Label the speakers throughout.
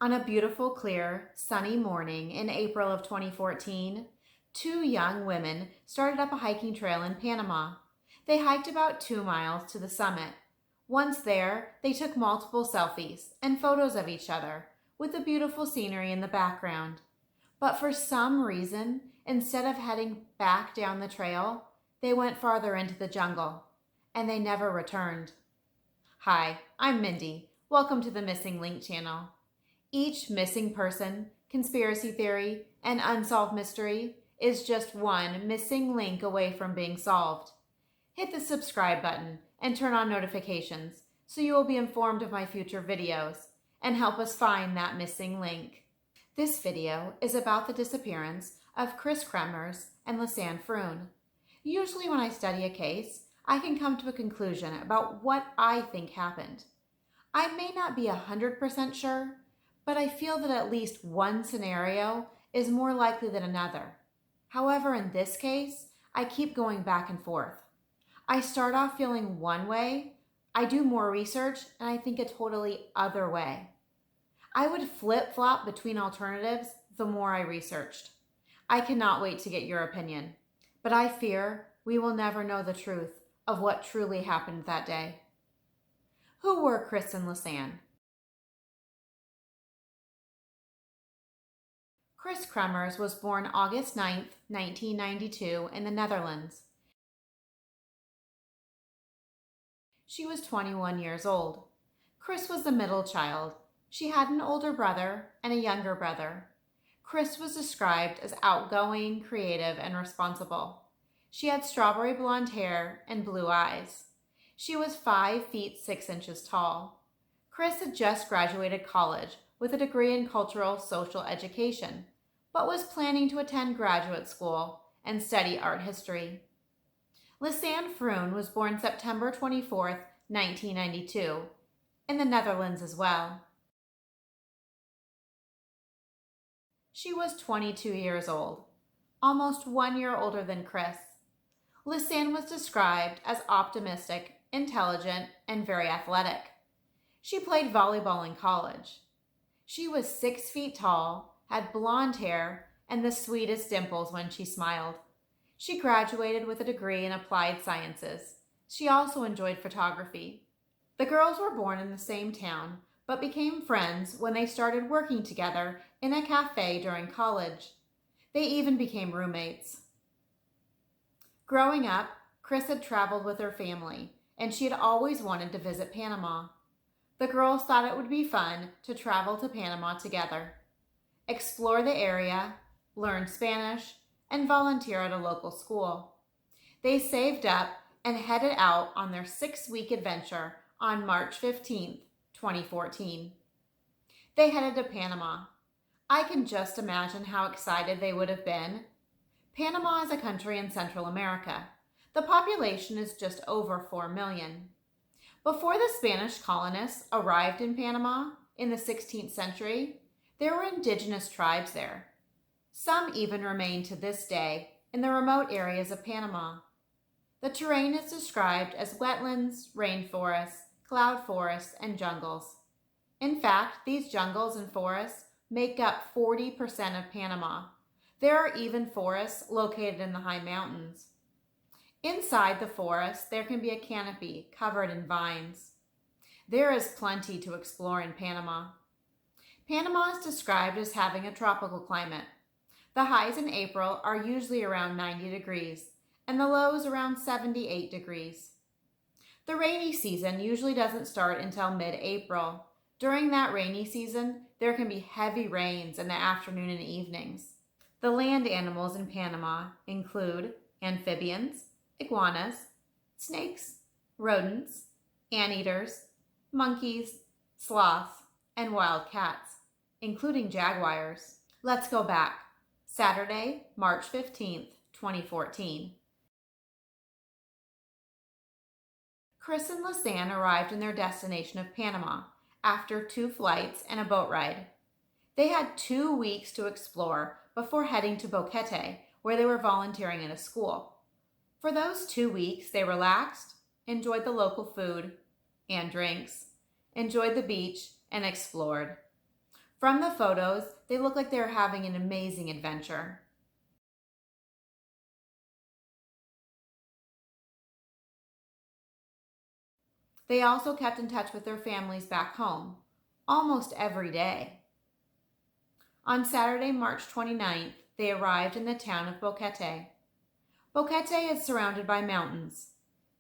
Speaker 1: On a beautiful, clear, sunny morning in April of 2014, two young women started up a hiking trail in Panama. They hiked about 2 miles to the summit. Once there, they took multiple selfies and photos of each other, with the beautiful scenery in the background. But for some reason, instead of heading back down the trail, they went farther into the jungle, and they never returned. Hi, I'm Mindy. Welcome to the Missing Link channel. Each missing person, conspiracy theory, and unsolved mystery is just one missing link away from being solved. Hit the subscribe button and turn on notifications so you will be informed of my future videos and help us find that missing link. This video is about the disappearance of Kris Kremers and Lisanne Froon. Usually when I study a case, I can come to a conclusion about what I think happened. I may not be 100% sure, but I feel that at least one scenario is more likely than another. However, in this case, I keep going back and forth. I start off feeling one way, I do more research, and I think a totally other way. I would flip-flop between alternatives the more I researched. I cannot wait to get your opinion, but I fear we will never know the truth of what truly happened that day. Who were Kris and Lisanne? Kris Kremers was born August 9, 1992 in the Netherlands. She was 21 years old. Kris was the middle child. She had an older brother and a younger brother. Kris was described as outgoing, creative, and responsible. She had strawberry blonde hair and blue eyes. She was 5 feet 6 inches tall. Kris had just graduated college with a degree in cultural social education, but was planning to attend graduate school and study art history. Lisanne Froon was born September 24, 1992, in the Netherlands as well. She was 22 years old, almost 1 year older than Kris. Lisanne was described as optimistic, intelligent, and very athletic. She played volleyball in college. She was 6 feet tall, had blonde hair, and the sweetest dimples when she smiled. She graduated with a degree in applied sciences. She also enjoyed photography. The girls were born in the same town, but became friends when they started working together in a cafe during college. They even became roommates. Growing up, Kris had traveled with her family, and she had always wanted to visit Panama. The girls thought it would be fun to travel to Panama together, explore the area, learn Spanish, and volunteer at a local school. They saved up and headed out on their 6-week adventure on March 15, 2014. They headed to Panama. I can just imagine how excited they would have been. Panama is a country in Central America. The population is just over 4 million. Before the Spanish colonists arrived in Panama in the 16th century, there were indigenous tribes there. Some even remain to this day in the remote areas of Panama. The terrain is described as wetlands, rainforests, cloud forests, and jungles. In fact, these jungles and forests make up 40% of Panama. There are even forests located in the high mountains. Inside the forest, there can be a canopy covered in vines. There is plenty to explore in Panama. Panama is described as having a tropical climate. The highs in April are usually around 90 degrees, and the lows around 78 degrees. The rainy season usually doesn't start until mid-April. During that rainy season, there can be heavy rains in the afternoon and evenings. The land animals in Panama include amphibians, iguanas, snakes, rodents, anteaters, monkeys, sloths, and wild cats, including jaguars. Let's go back. Saturday, March 15, 2014. Kris and Lisanne arrived in their destination of Panama after 2 flights and a boat ride. They had 2 weeks to explore before heading to Boquete, where they were volunteering at a school. For those 2 weeks, they relaxed, enjoyed the local food and drinks, enjoyed the beach, and explored. From the photos, they look like they're having an amazing adventure. They also kept in touch with their families back home, almost every day. On Saturday, March 29th, they arrived in the town of Boquete. Boquete is surrounded by mountains.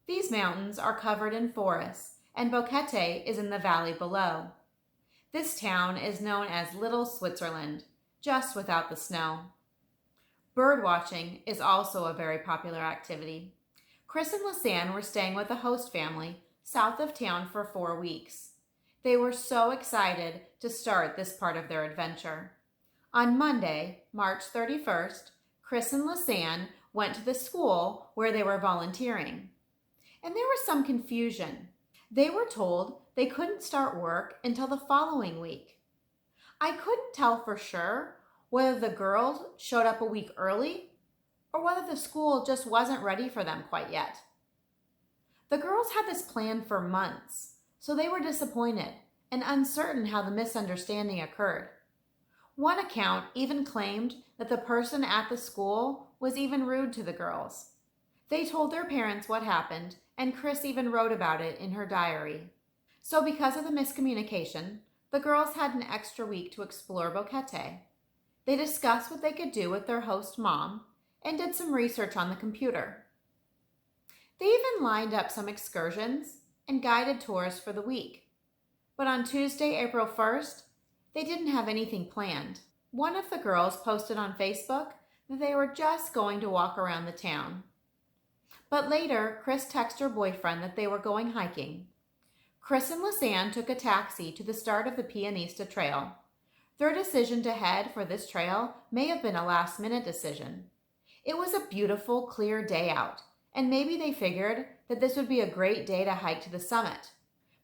Speaker 1: These mountains are covered in forests, and Boquete is in the valley below. This town is known as Little Switzerland, just without the snow. Bird watching is also a very popular activity. Kris and Lisanne were staying with a host family south of town for 4 weeks. They were so excited to start this part of their adventure. On Monday, March 31st, Kris and Lisanne went to the school where they were volunteering. And there was some confusion. They were told they couldn't start work until the following week. I couldn't tell for sure whether the girls showed up a week early or whether the school just wasn't ready for them quite yet. The girls had this plan for months, so they were disappointed and uncertain how the misunderstanding occurred. One account even claimed that the person at the school was even rude to the girls. They told their parents what happened, and Kris even wrote about it in her diary. So because of the miscommunication, the girls had an extra week to explore Boquete. They discussed what they could do with their host mom and did some research on the computer. They even lined up some excursions and guided tours for the week. But on Tuesday, April 1st, they didn't have anything planned. One of the girls posted on Facebook that they were just going to walk around the town. But later, Kris texted her boyfriend that they were going hiking. Kris and Lisanne took a taxi to the start of the Pianista Trail. Their decision to head for this trail may have been a last-minute decision. It was a beautiful, clear day out, and maybe they figured that this would be a great day to hike to the summit,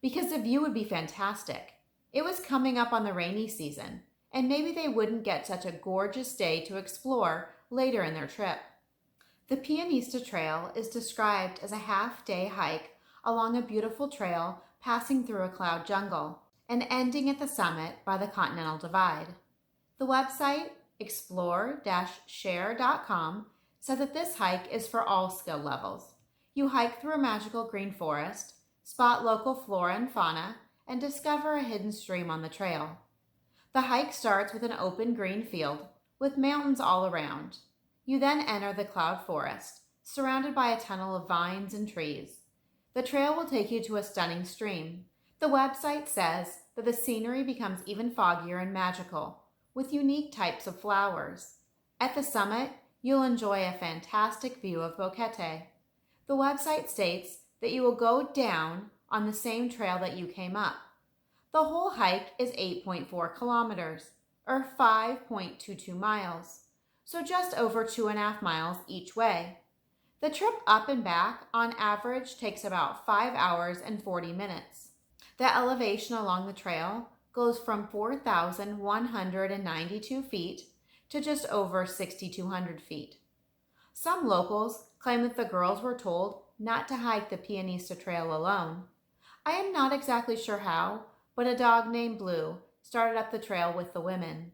Speaker 1: because the view would be fantastic. It was coming up on the rainy season, and maybe they wouldn't get such a gorgeous day to explore later in their trip. The Pianista Trail is described as a half-day hike along a beautiful trail passing through a cloud jungle and ending at the summit by the Continental Divide. The website explore-share.com said that this hike is for all skill levels. You hike through a magical green forest, spot local flora and fauna, and discover a hidden stream on the trail. The hike starts with an open green field with mountains all around. You then enter the cloud forest, surrounded by a tunnel of vines and trees. The trail will take you to a stunning stream. The website says that the scenery becomes even foggier and magical, with unique types of flowers. At the summit, you'll enjoy a fantastic view of Boquete. The website states that you will go down on the same trail that you came up. The whole hike is 8.4 kilometers, or 5.22 miles, so just over 2.5 miles each way. The trip up and back on average takes about 5 hours and 40 minutes. The elevation along the trail goes from 4,192 feet to just over 6,200 feet. Some locals claim that the girls were told not to hike the Pianista Trail alone. I am not exactly sure how, but a dog named Blue started up the trail with the women.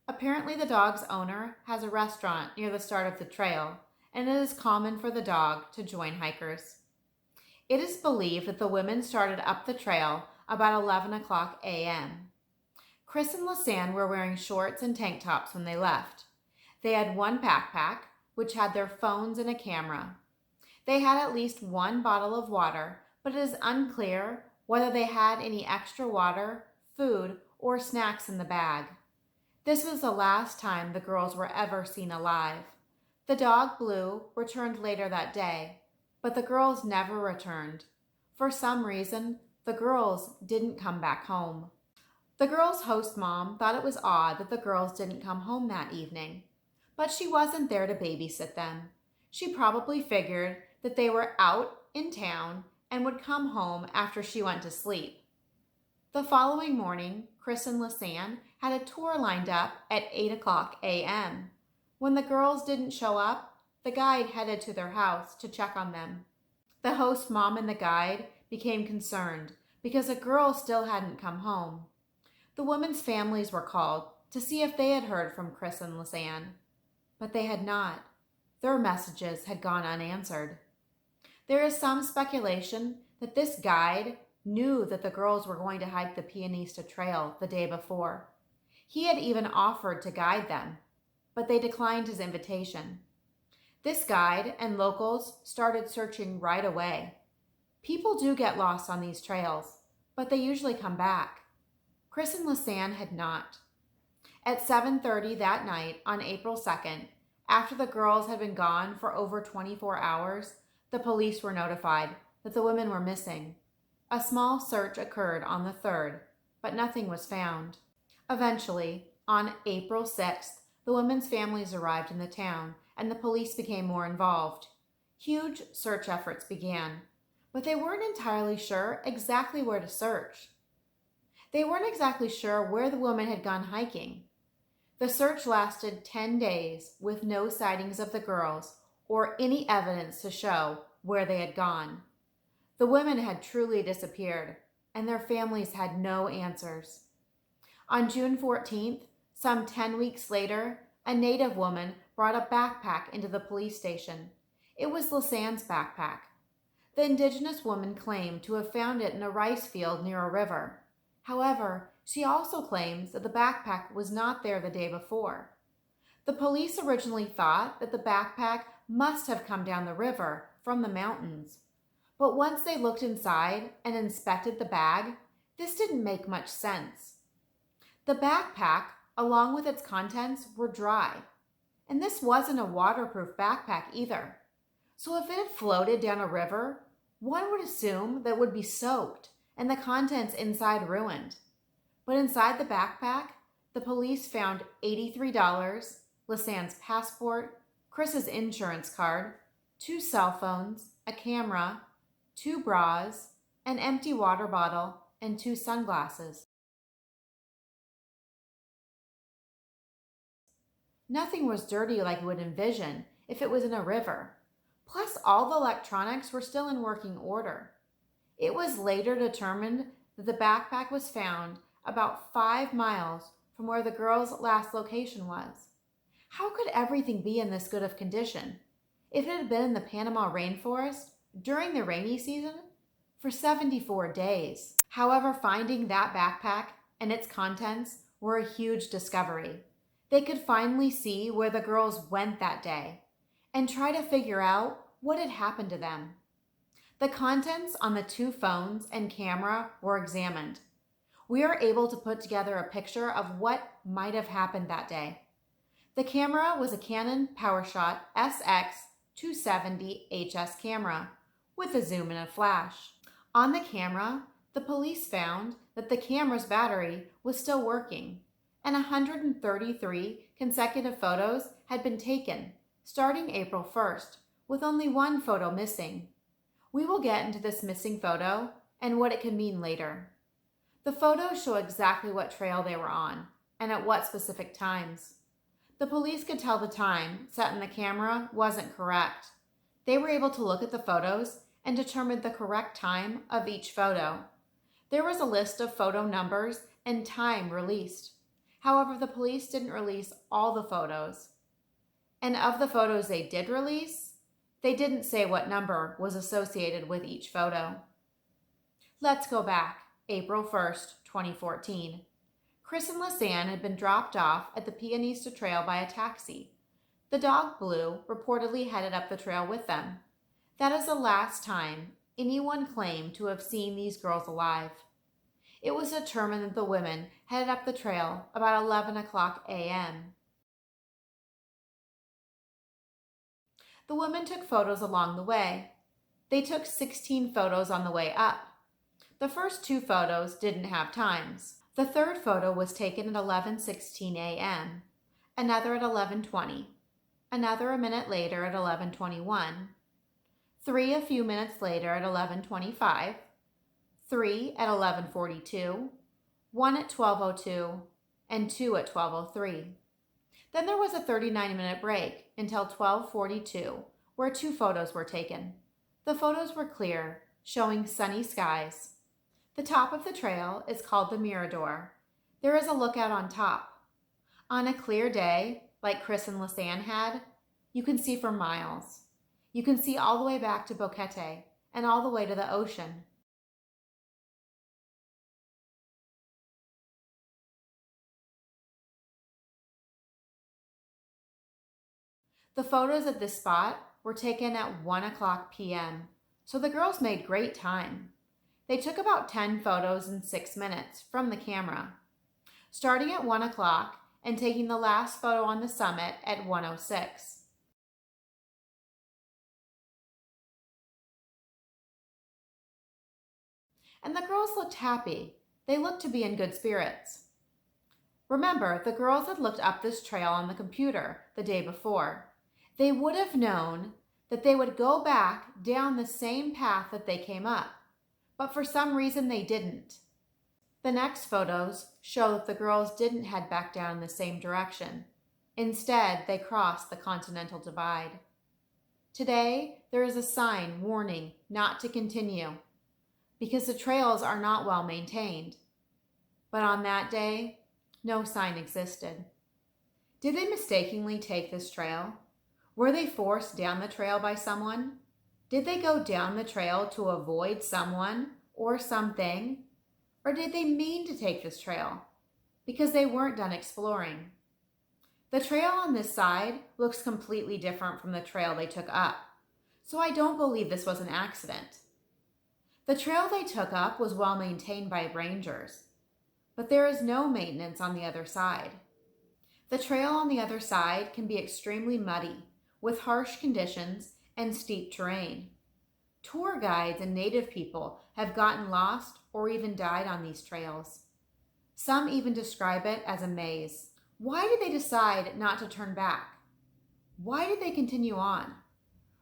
Speaker 1: Apparently the dog's owner has a restaurant near the start of the trail, and it is common for the dog to join hikers. It is believed that the women started up the trail about 11 o'clock a.m. Kris and Lisanne were wearing shorts and tank tops when they left. They had one backpack, which had their phones and a camera. They had at least one bottle of water, but it is unclear whether they had any extra water, food, or snacks in the bag. This was the last time the girls were ever seen alive. The dog Blue returned later that day, but the girls never returned. For some reason, the girls didn't come back home. The girls' host mom thought it was odd that the girls didn't come home that evening, but she wasn't there to babysit them. She probably figured that they were out in town and would come home after she went to sleep. The following morning, Kris and Lisanne had a tour lined up at 8 o'clock a.m. When the girls didn't show up, the guide headed to their house to check on them. The host mom and the guide became concerned because the girls still hadn't come home. The women's families were called to see if they had heard from Kris and Lisanne, but they had not. Their messages had gone unanswered. There is some speculation that this guide knew that the girls were going to hike the Pianista Trail the day before. He had even offered to guide them, but they declined his invitation. This guide and locals started searching right away. People do get lost on these trails, but they usually come back. Kris and Lisanne had not. At 7:30 that night on April 2nd, after the girls had been gone for over 24 hours, the police were notified that the women were missing. A small search occurred on the 3rd, but nothing was found. Eventually, on April 6th, the women's families arrived in the town and the police became more involved. Huge search efforts began, but they weren't entirely sure exactly where to search. They weren't exactly sure where the women had gone hiking. The search lasted 10 days with no sightings of the girls or any evidence to show where they had gone. The women had truly disappeared, and their families had no answers. On June 14th, some 10 weeks later, a native woman brought a backpack into the police station. It was Lisanne's backpack. The indigenous woman claimed to have found it in a rice field near a river. However, she also claims that the backpack was not there the day before. The police originally thought that the backpack must have come down the river from the mountains. But once they looked inside and inspected the bag, this didn't make much sense. The backpack, along with its contents, were dry. And this wasn't a waterproof backpack either. So if it had floated down a river, one would assume that it would be soaked and the contents inside ruined. But inside the backpack, the police found $83, Lisanne's passport, Kris's insurance card, 2 cell phones, a camera, 2 bras, an empty water bottle, and 2 sunglasses. Nothing was dirty like you would envision if it was in a river. Plus, all the electronics were still in working order. It was later determined that the backpack was found about 5 miles from where the girls' last location was. How could everything be in this good of condition? If it had been in the Panama rainforest during the rainy season for 74 days. However, finding that backpack and its contents were a huge discovery. They could finally see where the girls went that day and try to figure out what had happened to them. The contents on the 2 phones and camera were examined. We are able to put together a picture of what might have happened that day. The camera was a Canon PowerShot SX270 HS camera with a zoom and a flash. On the camera, the police found that the camera's battery was still working, and 133 consecutive photos had been taken starting April 1st, with only 1 photo missing. We will get into this missing photo and what it could mean later. The photos show exactly what trail they were on and at what specific times. The police could tell the time set in the camera wasn't correct. They were able to look at the photos and determine the correct time of each photo. There was a list of photo numbers and time released. However, the police didn't release all the photos. And of the photos they did release, they didn't say what number was associated with each photo. Let's go back, April 1st, 2014. Kris and Lisanne had been dropped off at the Pianista Trail by a taxi. The dog Blue reportedly headed up the trail with them. That is the last time anyone claimed to have seen these girls alive. It was determined that the women headed up the trail about 11 o'clock a.m. The women took photos along the way. They took 16 photos on the way up. The first 2 photos didn't have times. The third photo was taken at 11:16 a.m., another at 11:20, another a minute later at 11:21, 3 a few minutes later at 11:25, 3 at 11:42, 1 at 12:02, and 2 at 12:03. Then there was a 39-minute break until 12:42, where 2 photos were taken. The photos were clear, showing sunny skies. The top of the trail is called the Mirador. There is a lookout on top. On a clear day, like Kris and Lisanne had, you can see for miles. You can see all the way back to Boquete and all the way to the ocean. The photos at this spot were taken at 1 o'clock p.m., so the girls made great time. They took about 10 photos in 6 minutes from the camera, starting at 1 o'clock and taking the last photo on the summit at 1:06. And the girls looked happy. They looked to be in good spirits. Remember, the girls had looked up this trail on the computer the day before. They would have known that they would go back down the same path that they came up, but for some reason they didn't. The next photos show that the girls didn't head back down the same direction. Instead, they crossed the Continental Divide. Today, there is a sign warning not to continue because the trails are not well maintained. But on that day, no sign existed. Did they mistakenly take this trail? Were they forced down the trail by someone? Did they go down the trail to avoid someone or something? Or did they mean to take this trail because they weren't done exploring? The trail on this side looks completely different from the trail they took up, so I don't believe this was an accident. The trail they took up was well maintained by rangers, but there is no maintenance on the other side. The trail on the other side can be extremely muddy, with harsh conditions and steep terrain. Tour guides and native people have gotten lost or even died on these trails. Some even describe it as a maze. Why did they decide not to turn back? Why did they continue on?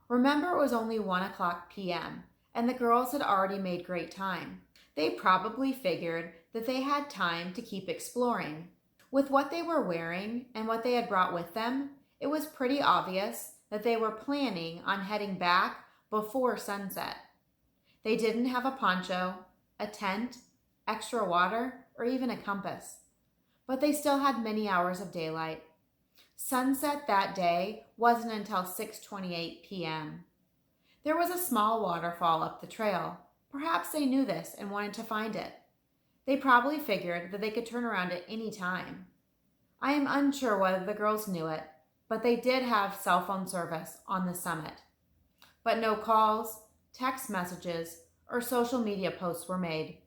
Speaker 1: Remember, it was only 1 o'clock p.m., and the girls had already made great time. They probably figured that they had time to keep exploring. With what they were wearing and what they had brought with them, it was pretty obvious that they were planning on heading back before sunset. They didn't have a poncho, a tent, extra water, or even a compass, but they still had many hours of daylight. Sunset that day wasn't until 6:28 p.m. There was a small waterfall up the trail. Perhaps they knew this and wanted to find it. They probably figured that they could turn around at any time. I am unsure whether the girls knew it, but they did have cell phone service on the summit. But no calls, text messages, or social media posts were made.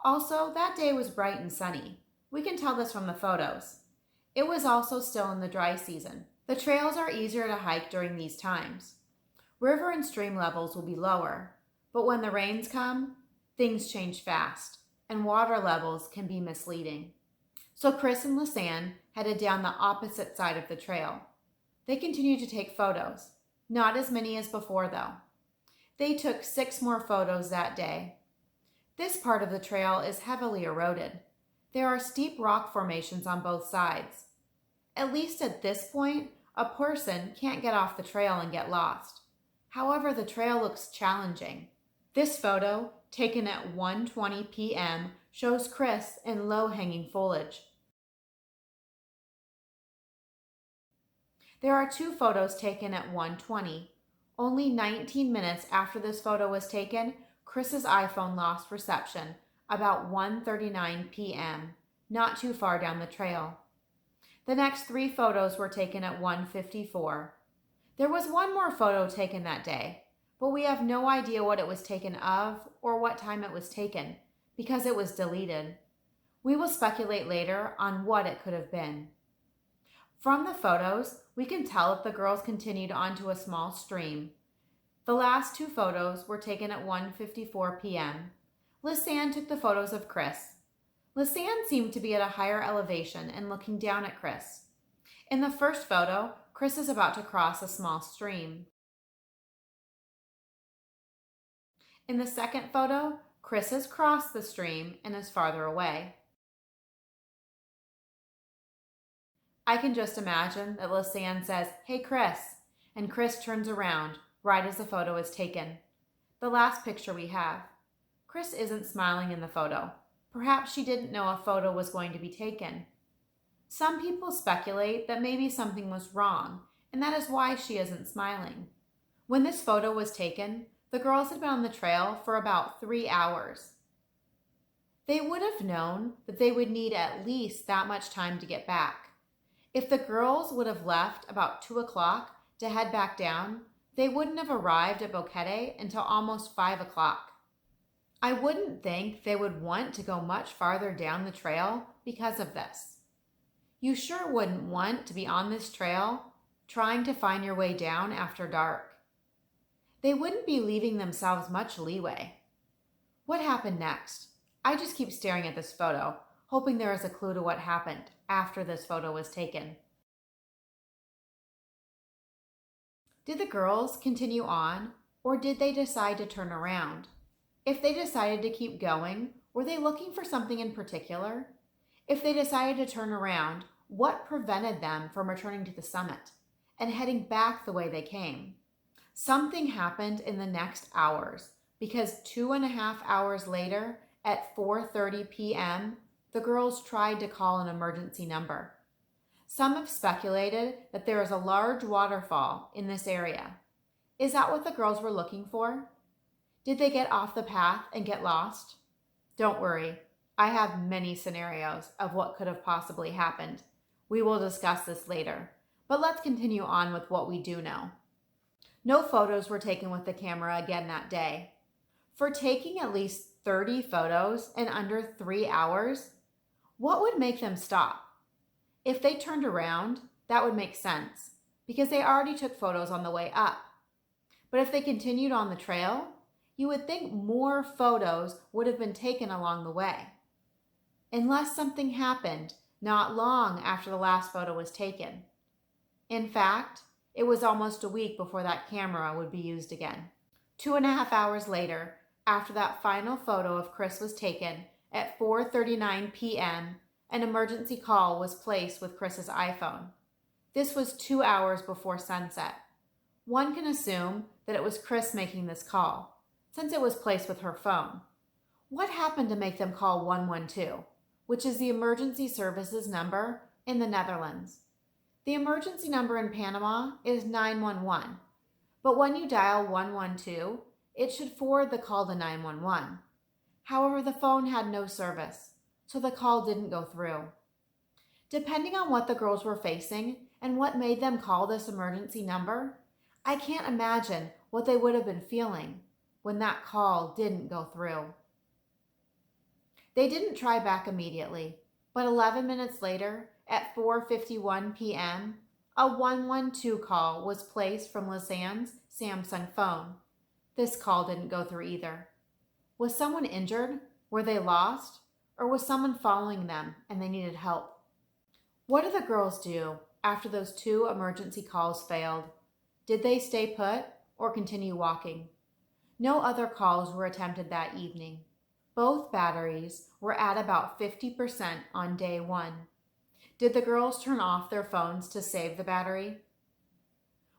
Speaker 1: Also, that day was bright and sunny. We can tell this from the photos. It was also still in the dry season. The trails are easier to hike during these times. River and stream levels will be lower, but when the rains come, things change fast, and water levels can be misleading. So Kris and Lisanne headed down the opposite side of the trail. They continued to take photos, not as many as before though. They took 6 more photos that day. This part of the trail is heavily eroded. There are steep rock formations on both sides. At least at this point, a person can't get off the trail and get lost. However, the trail looks challenging. This photo, taken at 1:20 p.m., shows Kris in low-hanging foliage. There are 2 photos taken at 1:20. Only 19 minutes after this photo was taken, Kris's iPhone lost reception about 1:39 p.m., not too far down the trail. The next 3 photos were taken at 1:54. There was 1 more photo taken that day, but we have no idea what it was taken of or what time it was taken because it was deleted. We will speculate later on what it could have been. From the photos, we can tell that the girls continued onto a small stream. The last 2 photos were taken at 1:54 p.m. Lisanne took the photos of Kris. Lisanne seemed to be at a higher elevation and looking down at Kris. In the first photo, Kris is about to cross a small stream. In the second photo, Kris has crossed the stream and is farther away. I can just imagine that Lisanne says, "Hey Kris," and Kris turns around right as the photo is taken. The last picture we have. Kris isn't smiling in the photo. Perhaps she didn't know a photo was going to be taken. Some people speculate that maybe something was wrong, and that is why she isn't smiling. When this photo was taken, the girls had been on the trail for about 3 hours. They would have known that they would need at least that much time to get back. If the girls would have left about 2 o'clock to head back down, they wouldn't have arrived at Boquete until almost 5 o'clock. I wouldn't think they would want to go much farther down the trail because of this. You sure wouldn't want to be on this trail trying to find your way down after dark. They wouldn't be leaving themselves much leeway. What happened next? I just keep staring at this photo, hoping there is a clue to what happened after this photo was taken. Did the girls continue on, or did they decide to turn around? If they decided to keep going, were they looking for something in particular? If they decided to turn around, what prevented them from returning to the summit and heading back the way they came? Something happened in the next hours, because 2.5 hours later, at 4:30 p.m., the girls tried to call an emergency number. Some have speculated that there is a large waterfall in this area. Is that what the girls were looking for? Did they get off the path and get lost? Don't worry, I have many scenarios of what could have possibly happened. We will discuss this later, but let's continue on with what we do know. No photos were taken with the camera again that day. For taking at least 30 photos in under 3 hours, what would make them stop? If they turned around, that would make sense, because they already took photos on the way up. But if they continued on the trail, you would think more photos would have been taken along the way. Unless something happened not long after the last photo was taken. In fact, it was almost a week before that camera would be used again. 2.5 hours later, after that final photo of Kris was taken at 4:39 p.m., an emergency call was placed with Kris's iPhone. This was 2 hours before sunset. One can assume that it was Kris making this call, since it was placed with her phone. What happened to make them call 112, which is the emergency services number in the Netherlands? The emergency number in Panama is 911, but when you dial 112, it should forward the call to 911. However, the phone had no service, so the call didn't go through. Depending on what the girls were facing and what made them call this emergency number, I can't imagine what they would have been feeling when that call didn't go through. They didn't try back immediately, but 11 minutes later, at 4:51 p.m., a 112 call was placed from Lisanne's Samsung phone. This call didn't go through either. Was someone injured? Were they lost? Or was someone following them and they needed help? What did the girls do after those 2 emergency calls failed? Did they stay put or continue walking? No other calls were attempted that evening. Both batteries were at about 50% on day 1. Did the girls turn off their phones to save the battery?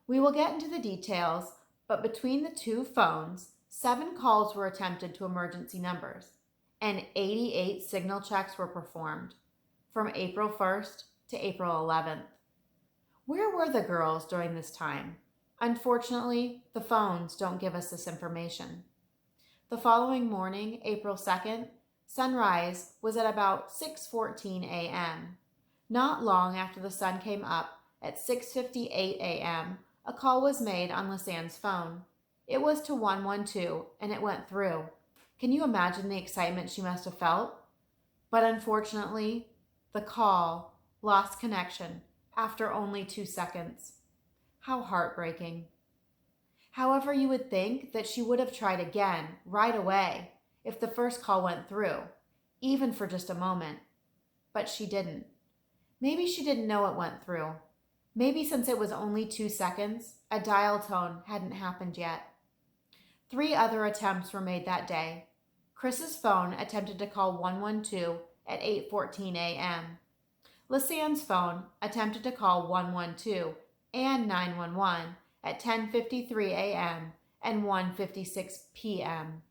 Speaker 1: We will get into the details, but between the 2 phones, 7 calls were attempted to emergency numbers, and 88 signal checks were performed from April 1st to April 11th. Where were the girls during this time? Unfortunately, the phones don't give us this information. The following morning, April 2nd, sunrise was at about 6:14 a.m. Not long after the sun came up, at 6:58 a.m., a call was made on Lisanne's phone. It was to 112, and it went through. Can you imagine the excitement she must have felt? But unfortunately, the call lost connection after only 2 seconds. How heartbreaking. However, you would think that she would have tried again right away if the first call went through, even for just a moment. But she didn't. Maybe she didn't know it went through. Maybe since it was only 2 seconds, a dial tone hadn't happened yet. 3 other attempts were made that day. Kris's phone attempted to call 112 at 8:14 a.m. Lisanne's phone attempted to call 112 and 911 at 10:53 a.m. and 1:56 p.m.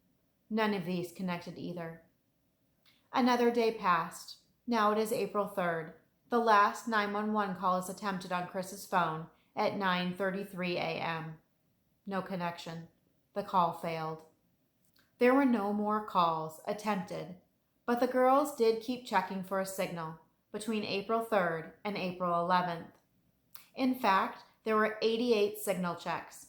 Speaker 1: None of these connected either. Another day passed. Now it is April 3rd. The last 911 call is attempted on Kris's phone at 9:33 a.m. No connection. The call failed. There were no more calls attempted, but the girls did keep checking for a signal between April 3rd and April 11th. In fact, there were 88 signal checks.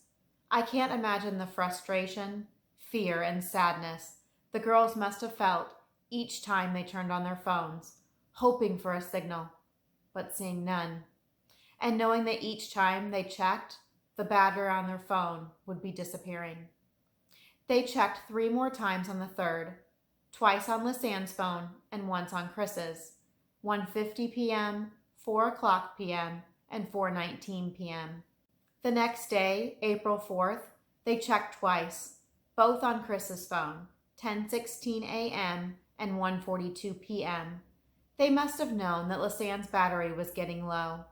Speaker 1: I can't imagine the frustration, fear, and sadness the girls must have felt each time they turned on their phones, hoping for a signal, but seeing none, and knowing that each time they checked, the battery on their phone would be disappearing. They checked 3 more times on the 3rd, twice on Lisanne's phone and once on Kris's, 1:50 p.m., 4 o'clock p.m., and 4:19 p.m. The next day, April 4th, they checked twice, both on Kris's phone, 10:16 a.m. and 1:42 p.m. They must have known that Lisanne's battery was getting low.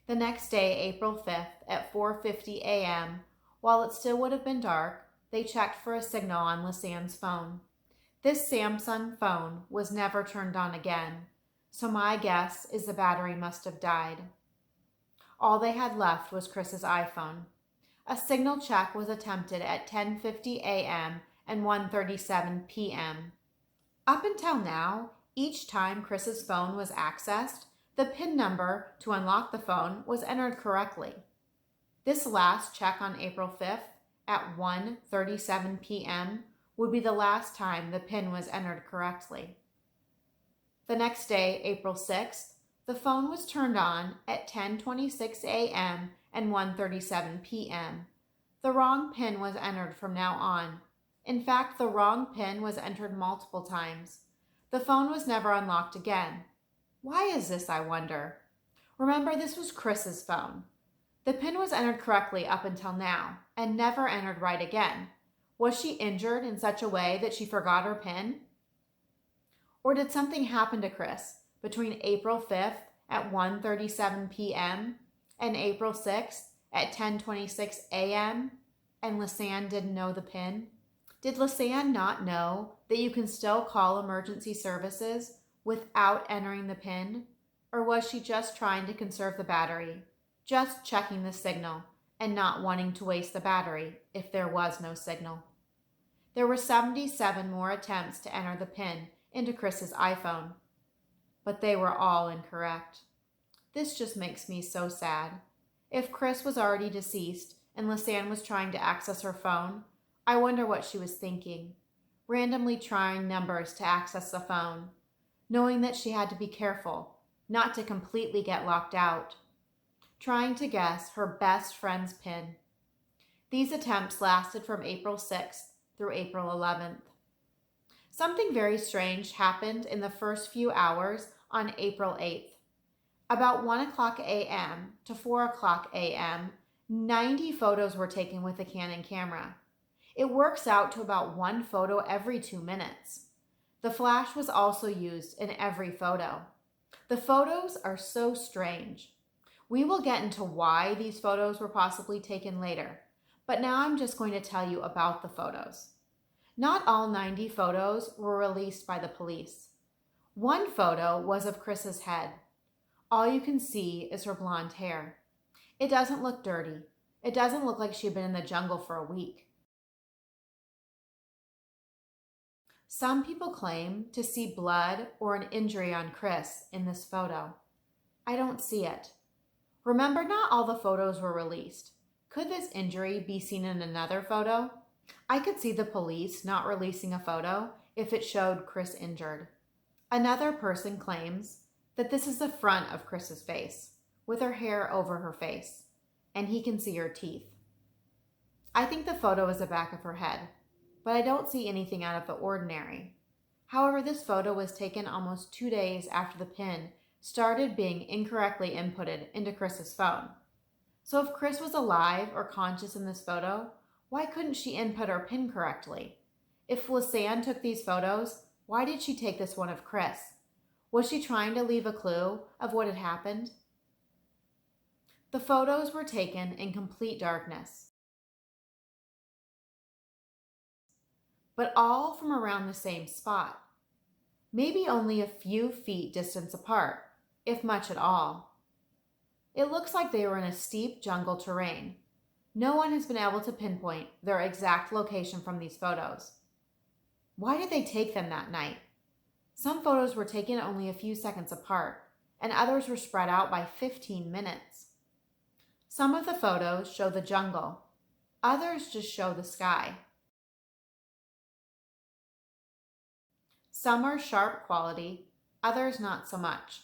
Speaker 1: The next day, April 5th, at 4:50 a.m., while it still would have been dark, they checked for a signal on Lisanne's phone. This Samsung phone was never turned on again, so my guess is the battery must have died. All they had left was Kris's iPhone. A signal check was attempted at 10:50 a.m. and 1:37 p.m. Up until now, each time Kris's phone was accessed, the PIN number to unlock the phone was entered correctly. This last check on April 5th at 1:37 p.m. would be the last time the PIN was entered correctly. The next day, April 6th, the phone was turned on at 10:26 a.m. and 1:37 p.m. The wrong PIN was entered from now on. In fact, the wrong PIN was entered multiple times. The phone was never unlocked again. Why is this, I wonder? Remember, this was Kris's phone. The PIN was entered correctly up until now, and never entered right again. Was she injured in such a way that she forgot her PIN? Or did something happen to Kris between April 5th at 1:37 p.m. and April 6th at 10:26 a.m. and Lisanne didn't know the PIN? Did Lisanne not know that you can still call emergency services without entering the PIN? Or was she just trying to conserve the battery, just checking the signal and not wanting to waste the battery if there was no signal? There were 77 more attempts to enter the PIN into Kris's iPhone, but they were all incorrect. This just makes me so sad. If Kris was already deceased and Lisanne was trying to access her phone, I wonder what she was thinking, randomly trying numbers to access the phone, knowing that she had to be careful not to completely get locked out, trying to guess her best friend's PIN. These attempts lasted from April 6th through April 11th. Something very strange happened in the first few hours on April 8th. About 1 o'clock a.m. to 4 o'clock a.m., 90 photos were taken with the Canon camera. It works out to about 1 photo every 2 minutes. The flash was also used in every photo. The photos are so strange. We will get into why these photos were possibly taken later, but now I'm just going to tell you about the photos. Not all 90 photos were released by the police. 1 photo was of Kris's head. All you can see is her blonde hair. It doesn't look dirty. It doesn't look like she'd been in the jungle for a week. Some people claim to see blood or an injury on Kris in this photo. I don't see it. Remember, not all the photos were released. Could this injury be seen in another photo? I could see the police not releasing a photo if it showed Kris injured. Another person claims that this is the front of Kris's face, with her hair over her face, and he can see her teeth. I think the photo is the back of her head, but I don't see anything out of the ordinary. However, this photo was taken almost 2 days after the PIN started being incorrectly inputted into Kris's phone. So if Kris was alive or conscious in this photo, why couldn't she input her PIN correctly? If Lisanne took these photos, why did she take this one of Kris? Was she trying to leave a clue of what had happened? The photos were taken in complete darkness, but all from around the same spot. maybe only a few feet distance apart, if much at all. It looks like they were in a steep jungle terrain. No one has been able to pinpoint their exact location from these photos. Why did they take them that night? Some photos were taken only a few seconds apart, and others were spread out by 15 minutes. Some of the photos show the jungle. Others just show the sky. Some are sharp quality, others not so much.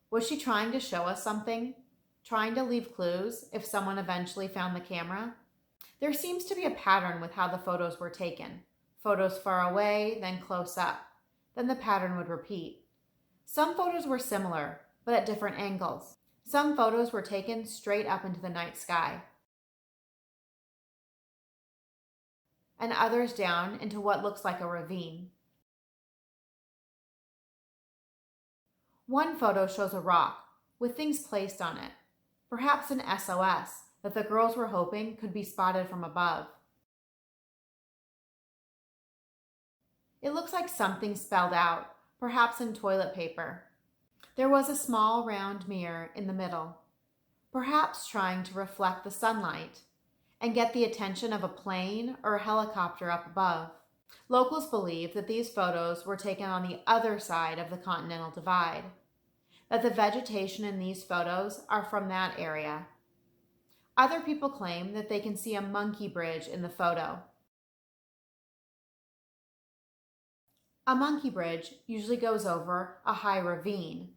Speaker 1: Was she trying to show us something? Trying to leave clues if someone eventually found the camera? There seems to be a pattern with how the photos were taken. Photos far away, then close up. Then the pattern would repeat. Some photos were similar, but at different angles. Some photos were taken straight up into the night sky, and others down into what looks like a ravine. One photo shows a rock with things placed on it, perhaps an SOS that the girls were hoping could be spotted from above. It looks like something spelled out, perhaps in toilet paper. There was a small round mirror in the middle, perhaps trying to reflect the sunlight and get the attention of a plane or a helicopter up above. Locals believe that these photos were taken on the other side of the Continental Divide, that the vegetation in these photos are from that area. Other people claim that they can see a monkey bridge in the photo. A monkey bridge usually goes over a high ravine.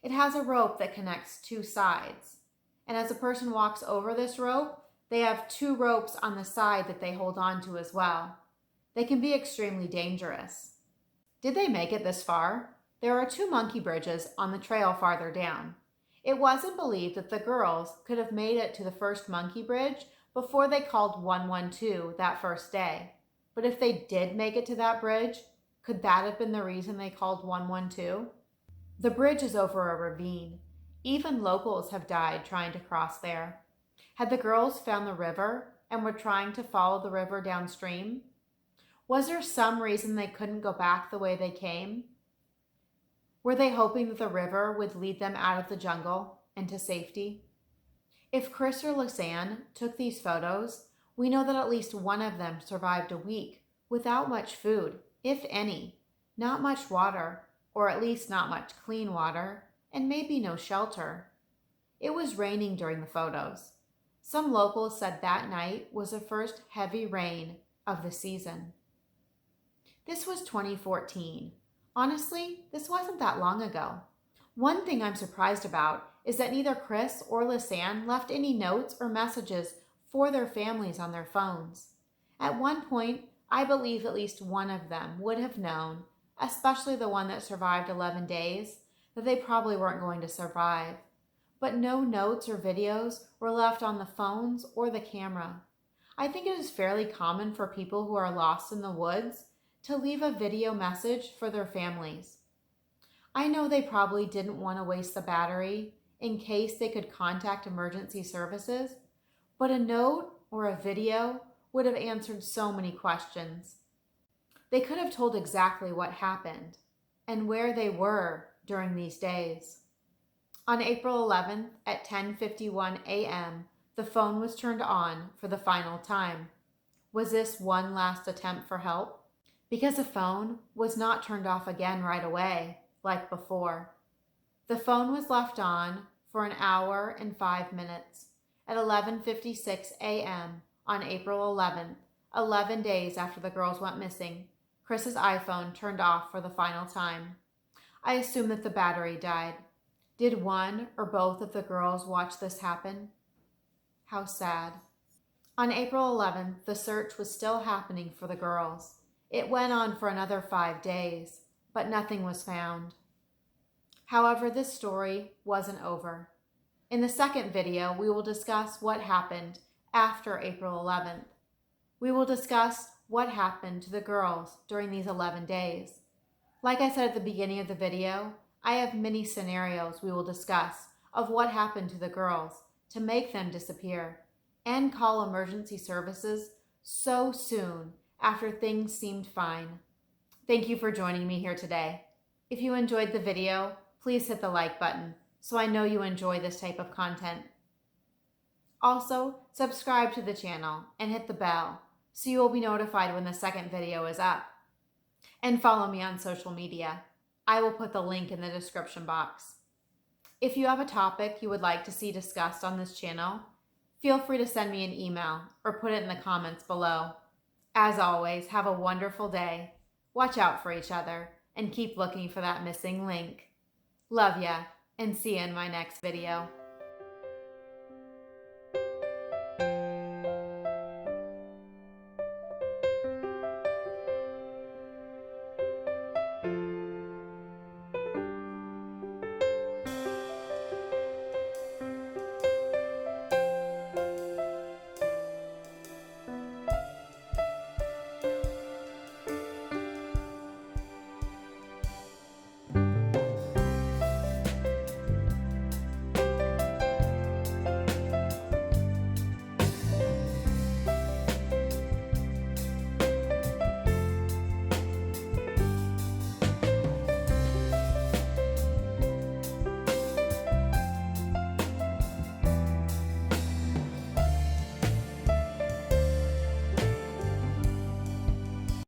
Speaker 1: It has a rope that connects two sides, and as a person walks over this rope, they have two ropes on the side that they hold on to as well. They can be extremely dangerous. Did they make it this far? There are two monkey bridges on the trail farther down. It wasn't believed that the girls could have made it to the first monkey bridge before they called 112 that first day. But if they did make it to that bridge, could that have been the reason they called 112? The bridge is over a ravine. Even locals have died trying to cross there. Had the girls found the river and were trying to follow the river downstream? Was there some reason they couldn't go back the way they came? Were they hoping that the river would lead them out of the jungle and to safety? If Kris or Lisanne took these photos, we know that at least one of them survived a week without much food, if any, not much water, or at least not much clean water, and maybe no shelter. It was raining during the photos. Some locals said that night was the first heavy rain of the season. This was 2014. Honestly, this wasn't that long ago. One thing I'm surprised about is that neither Kris or Lisanne left any notes or messages for their families on their phones. At one point, I believe at least one of them would have known, especially the one that survived 11 days, that they probably weren't going to survive. But no notes or videos were left on the phones or the camera. I think it is fairly common for people who are lost in the woods to leave a video message for their families. I know they probably didn't want to waste the battery in case they could contact emergency services, but a note or a video would have answered so many questions. They could have told exactly what happened and where they were during these days. On April 11th at 10:51 a.m., the phone was turned on for the final time. Was this one last attempt for help? Because the phone was not turned off again right away, like before. The phone was left on for an hour and 5 minutes. At 11:56 a.m. on April 11th, 11 days after the girls went missing, Kris's iPhone turned off for the final time. I assume that the battery died. Did one or both of the girls watch this happen? How sad. On April 11th, the search was still happening for the girls. It went on for another 5 days, but nothing was found. However, this story wasn't over. In the second video, we will discuss what happened after April 11th. We will discuss what happened to the girls during these 11 days. Like I said at the beginning of the video, I have many scenarios we will discuss of what happened to the girls to make them disappear and call emergency services so soon after things seemed fine. Thank you for joining me here today. If you enjoyed the video, please hit the like button so I know you enjoy this type of content. Also, subscribe to the channel and hit the bell so you will be notified when the second video is up. And follow me on social media. I will put the link in the description box. If you have a topic you would like to see discussed on this channel, feel free to send me an email or put it in the comments below. As always, have a wonderful day. Watch out for each other and keep looking for that missing link. Love ya, and see you in my next video.